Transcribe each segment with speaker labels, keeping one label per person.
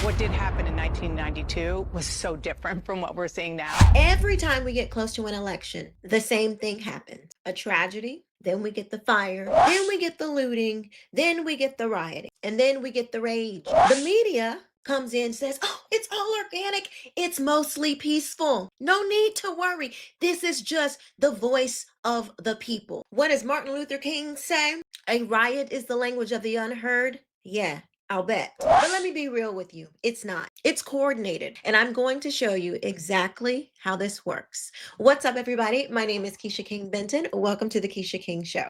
Speaker 1: What did happen in 1992 was so different from what we're seeing now.
Speaker 2: Every time we get close to an election, the same thing happens. A tragedy, then we get the fire, then we get the looting, then we get the rioting, and then we get the rage. The media comes in and says, oh, it's all organic. It's mostly peaceful. No need to worry. This is just the voice of the people. What does Martin Luther King say? A riot is the language of the unheard. Yeah, I'll bet. But let me be real with you. It's not. It's coordinated. And I'm going to show you exactly how this works. What's up, everybody? My name is Quisha King Benton. Welcome to the Quisha King Show.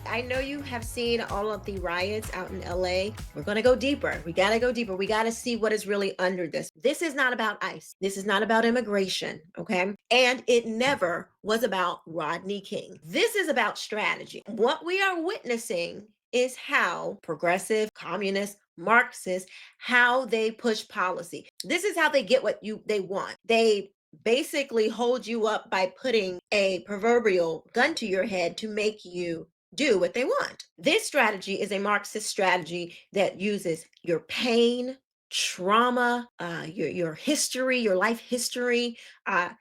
Speaker 2: I know you have seen all of the riots out in LA. We're going to go deeper. We got to go deeper. We got to see what is really under this. This is not about ICE. This is not about immigration, okay? And it never was about Rodney King. This is about strategy. What we are witnessing is how progressive, communist, Marxist, how they push policy. This is how they get what they want. They basically hold you up by putting a proverbial gun to your head to make you do what they want. This strategy is a Marxist strategy that uses your pain, trauma, your history, your life history,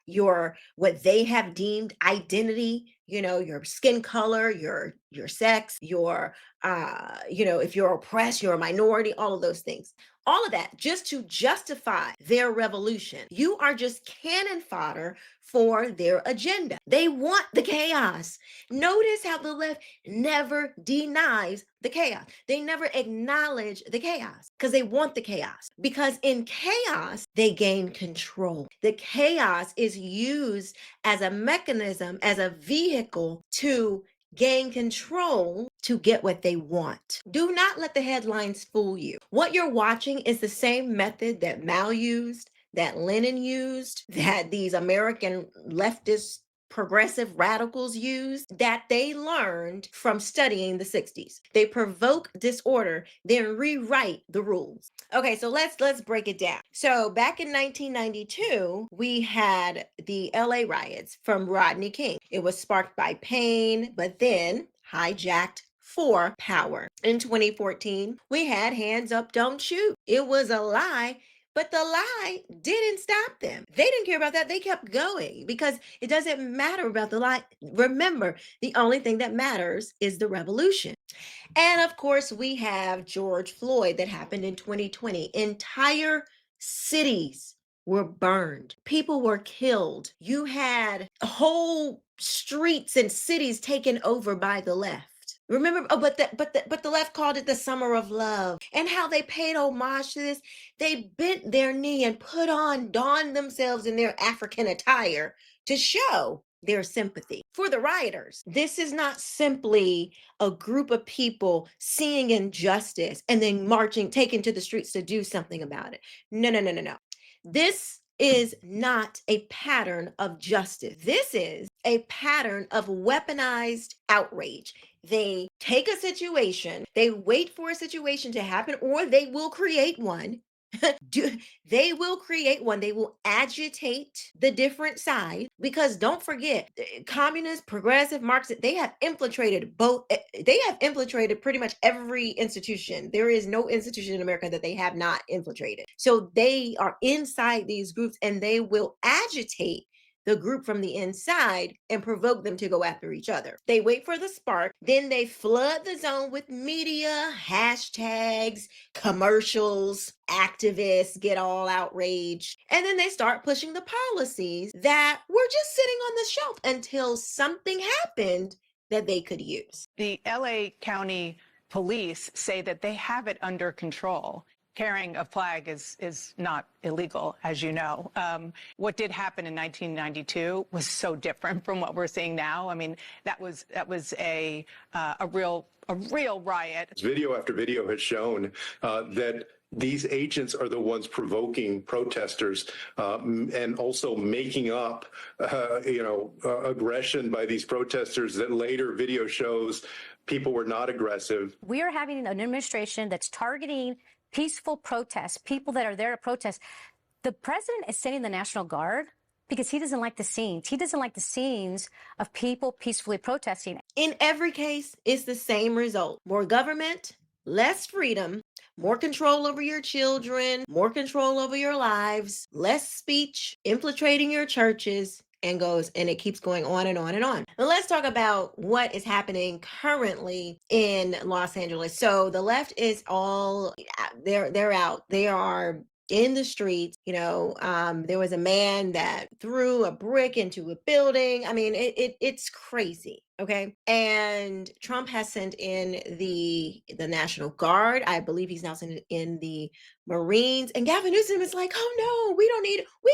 Speaker 2: your what they have deemed identity, your skin color, your sex, your if you're oppressed, you're a minority, all of those things. All of that just to justify their revolution. You are just cannon fodder for their agenda. They want the chaos. Notice how the left never denies the chaos. They never acknowledge the chaos because they want the chaos. Because in chaos, they gain control. The chaos is used as a mechanism, as a vehicle to gain control to get what they want. Do not let the headlines fool you. What you're watching is the same method that Mao used, that Lenin used, that these American leftist progressive radicals used, that they learned from studying the 60s. They provoke disorder, then rewrite the rules. Okay, so let's break it down. So back in 1992, we had the LA riots from Rodney King. It was sparked by pain, but then hijacked for power. In 2014, we had Hands Up, Don't Shoot. It was a lie. But the lie didn't stop them. They didn't care about that. They kept going because it doesn't matter about the lie. Remember, the only thing that matters is the revolution. And of course, we have George Floyd that happened in 2020. Entire cities were burned. People were killed. You had whole streets and cities taken over by the left. Remember, but the left called it the summer of love, and how they paid homage to this. They bent their knee and donned themselves in their African attire to show their sympathy for the rioters. This is not simply a group of people seeing injustice and then taking to the streets to do something about it. No. This is not a pattern of justice. This is a pattern of weaponized outrage. They take a situation, they wait for a situation to happen, or they will create one. They will create one. They will agitate the different side, because don't forget, communist, progressive, Marxist, they have infiltrated both. They have infiltrated pretty much every institution. There is no institution in America that they have not infiltrated. So they are inside these groups, and they will agitate the group from the inside and provoke them to go after each other. They wait for the spark, then they flood the zone with media, hashtags, commercials, activists get all outraged, and then they start pushing the policies that were just sitting on the shelf until something happened that they could use.
Speaker 1: The LA County police say that they have it under control. Carrying a flag is not illegal, as you know. What did happen in 1992 was so different from what we're seeing now. I mean, that was a real riot.
Speaker 3: Video after video has shown that these agents are the ones provoking protesters and also making up, aggression by these protesters that later video shows people were not aggressive.
Speaker 4: We are having an administration that's targeting peaceful protests, people that are there to protest. The president is sending the National Guard because he doesn't like the scenes. He doesn't like the scenes of people peacefully protesting.
Speaker 2: In every case, it's the same result. More government, less freedom, more control over your children, more control over your lives, less speech, infiltrating your churches, and it keeps going on and on and on. Now let's talk about what is happening currently in Los Angeles. So the left is all they're out. They are in the streets. There was a man that threw a brick into a building. I mean, it's crazy. Okay. And Trump has sent in the National Guard. I believe he's now sent in the Marines. And Gavin Newsom is like, oh no, we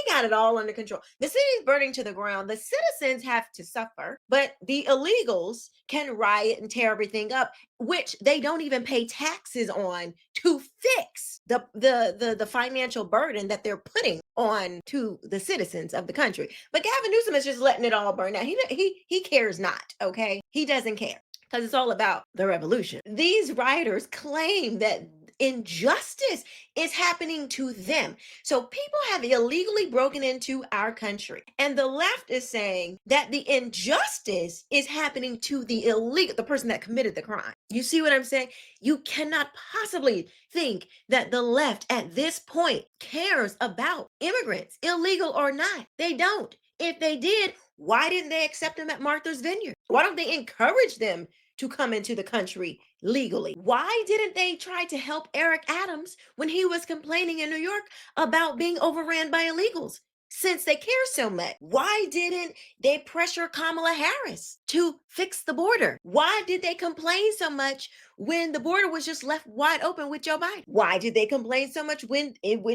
Speaker 2: got it all under control. The city's burning to the ground. The citizens have to suffer, but the illegals can riot and tear everything up, which they don't even pay taxes on to fix the financial burden that they're putting on to the citizens of the country. But Gavin Newsom is just letting it all burn down. He cares not, okay? He doesn't care because it's all about the revolution. These rioters claim that injustice is happening to them. So people have illegally broken into our country, and the left is saying that the injustice is happening to the person that committed the crime. You see what I'm saying? You cannot possibly think that the left at this point cares about immigrants, illegal or not. They don't. If they did, why didn't they accept them at Martha's Vineyard? Why don't they encourage them to come into the country legally? Why didn't they try to help Eric Adams when he was complaining in New York about being overran by illegals? Since they care so much, why didn't they pressure Kamala Harris to fix the border? Why did they complain so much when the border was just left wide open with Joe Biden? Why did they complain so much when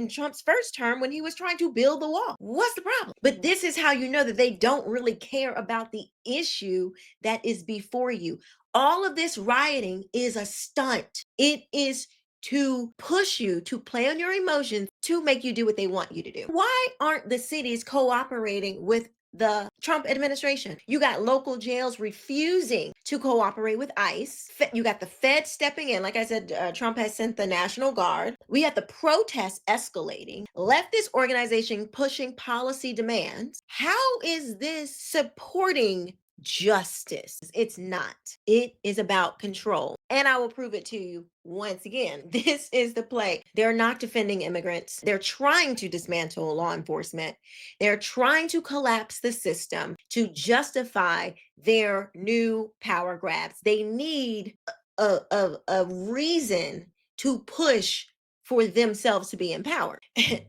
Speaker 2: Trump's first term, when he was trying to build the wall? What's the problem? But this is how you know that they don't really care about the issue that is before you. All of this rioting is a stunt. It is to push you to play on your emotions to make you do what they want you to do. Why aren't the cities cooperating with the Trump administration? You got local jails refusing to cooperate with ICE. You got the Fed stepping in. Like I said, Trump has sent the National Guard. We have the protests escalating. Leftist organization pushing policy demands. How is this supporting justice? It's not. It is about control. And I will prove it to you once again. This is the play. They're not defending immigrants. They're trying to dismantle law enforcement. They're trying to collapse the system to justify their new power grabs. They need a reason to push for themselves to be empowered.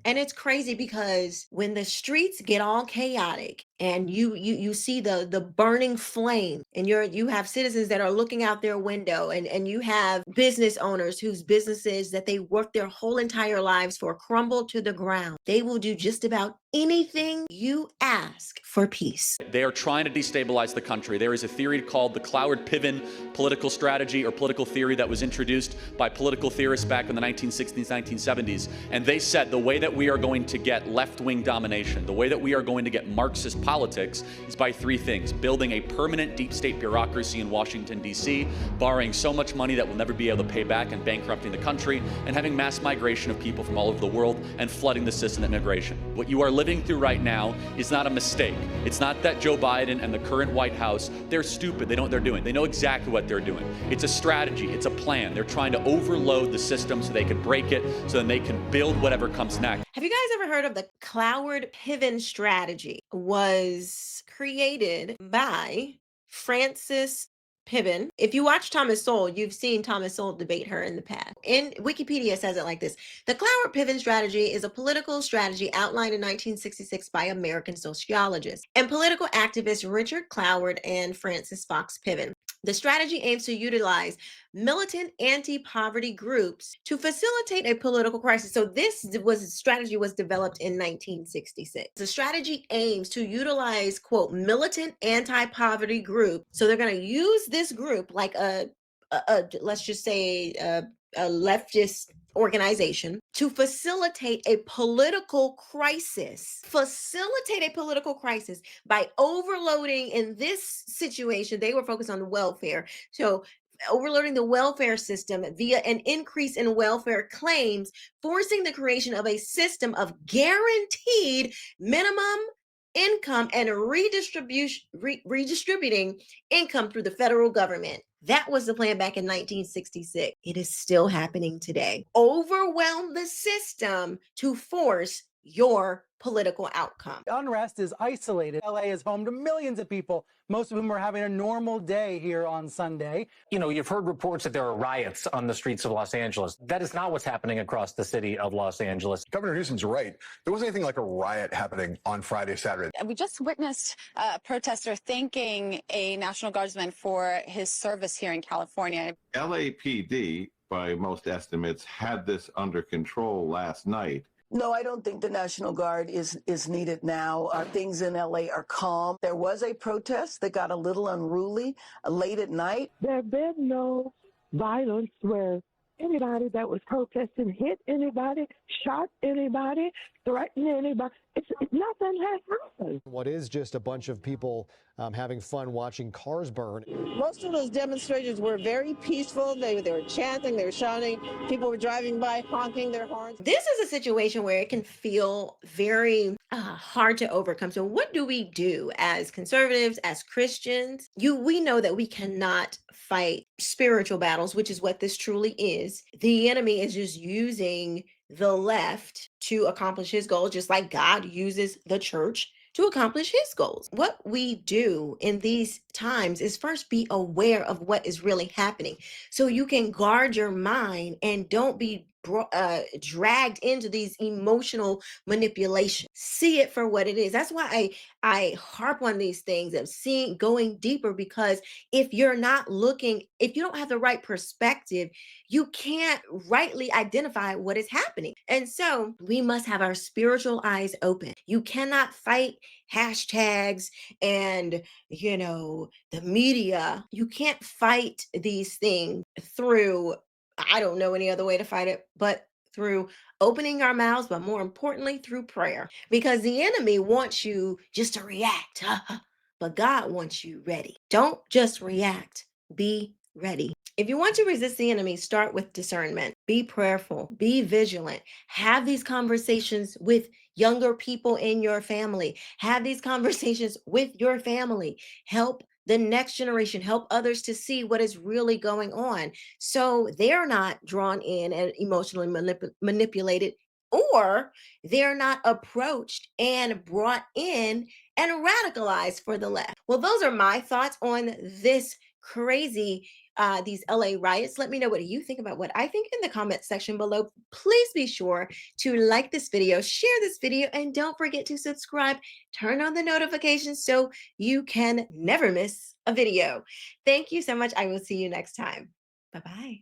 Speaker 2: And it's crazy because when the streets get all chaotic and you see the burning flame, and you have citizens that are looking out their window, and you have business owners whose businesses that they work their whole entire lives for crumble to the ground, they will do just about anything you ask for peace.
Speaker 5: They are trying to destabilize the country. There is a theory called the Cloward-Piven political strategy or political theory that was introduced by political theorists back in the 1960s, 1970s. And they said the way that we are going to get left-wing domination, the way that we are going to get Marxist politics is by three things: building a permanent deep state bureaucracy in Washington, D.C., borrowing so much money that we'll never be able to pay back and bankrupting the country, and having mass migration of people from all over the world and flooding the system of immigration. What you are living through right now is not a mistake. It's not that Joe Biden and the current White House, they're stupid. They know what they're doing. They know exactly what they're doing. It's a strategy. It's a plan. They're trying to overload the system so they can break it, so then they can build whatever comes next.
Speaker 2: Have you guys ever heard of the Cloward-Piven strategy? Was created by Frances Piven. If you watch Thomas Sowell, you've seen Thomas Sowell debate her in the past. In Wikipedia says it like this: the Cloward-Piven strategy is a political strategy outlined in 1966 by American sociologists and political activists Richard Cloward and Frances Fox Piven. The strategy aims to utilize militant anti-poverty groups to facilitate a political crisis. So strategy was developed in 1966. The strategy aims to utilize, quote, militant anti-poverty group. So they're going to use this group like let's just say a leftist organization to facilitate a political crisis. Facilitate a political crisis by overloading. In this situation, they were focused on welfare. So overloading the welfare system via an increase in welfare claims, forcing the creation of a system of guaranteed minimum income and redistributing income through the federal government. That was the plan back in 1966. It is still happening today. Overwhelm the system to force your political outcome.
Speaker 6: Unrest is isolated. LA is home to millions of people, most of whom are having a normal day here on Sunday.
Speaker 7: You know, you've heard reports that there are riots on the streets of Los Angeles. That is not what's happening across the city of Los Angeles.
Speaker 8: Governor Newsom's right. There wasn't anything like a riot happening on Friday, Saturday.
Speaker 9: We just witnessed a protester thanking a National Guardsman for his service here in California.
Speaker 10: LAPD, by most estimates, had this under control last night.
Speaker 11: No, I don't think the National Guard is needed now. Things in LA are calm. There was a protest that got a little unruly late at night.
Speaker 12: There have been no violence where anybody that was protesting hit anybody, shot anybody, threatened anybody. Nothing has happened.
Speaker 13: What is just a bunch of people having fun watching cars burn.
Speaker 14: Most of those demonstrations were very peaceful. They were chanting, they were shouting. People were driving by, honking their horns.
Speaker 2: This is a situation where it can feel very hard to overcome. So what do we do as conservatives, as Christians? We know that we cannot fight spiritual battles, which is what this truly is. The enemy is just using the left to accomplish his goals, just like God uses the church to accomplish his goals. What we do in these times is first be aware of what is really happening so you can guard your mind and don't be dragged into these emotional manipulations. See it for what it is. That's why I harp on these things of going deeper, because if you're not looking, if you don't have the right perspective, you can't rightly identify what is happening. And so we must have our spiritual eyes open. You cannot fight hashtags and, the media. You can't fight these things through, I don't know any other way to fight it, but through opening our mouths, but more importantly, through prayer. Because the enemy wants you just to react, but God wants you ready. Don't just react, be ready. If you want to resist the enemy, start with discernment. Be prayerful, be vigilant. Have these conversations with younger people in your family. Have these conversations with your family. Help the next generation, help others to see what is really going on, so they're not drawn in and emotionally manipulated, or they're not approached and brought in and radicalized for the left. Well, those are my thoughts on this crazy these LA riots. Let me know what you think about what I think in the comment section below. Please be sure to like this video, share this video, and don't forget to subscribe. Turn on the notifications so you can never miss a video. Thank you so much. I will see you next time. Bye-bye.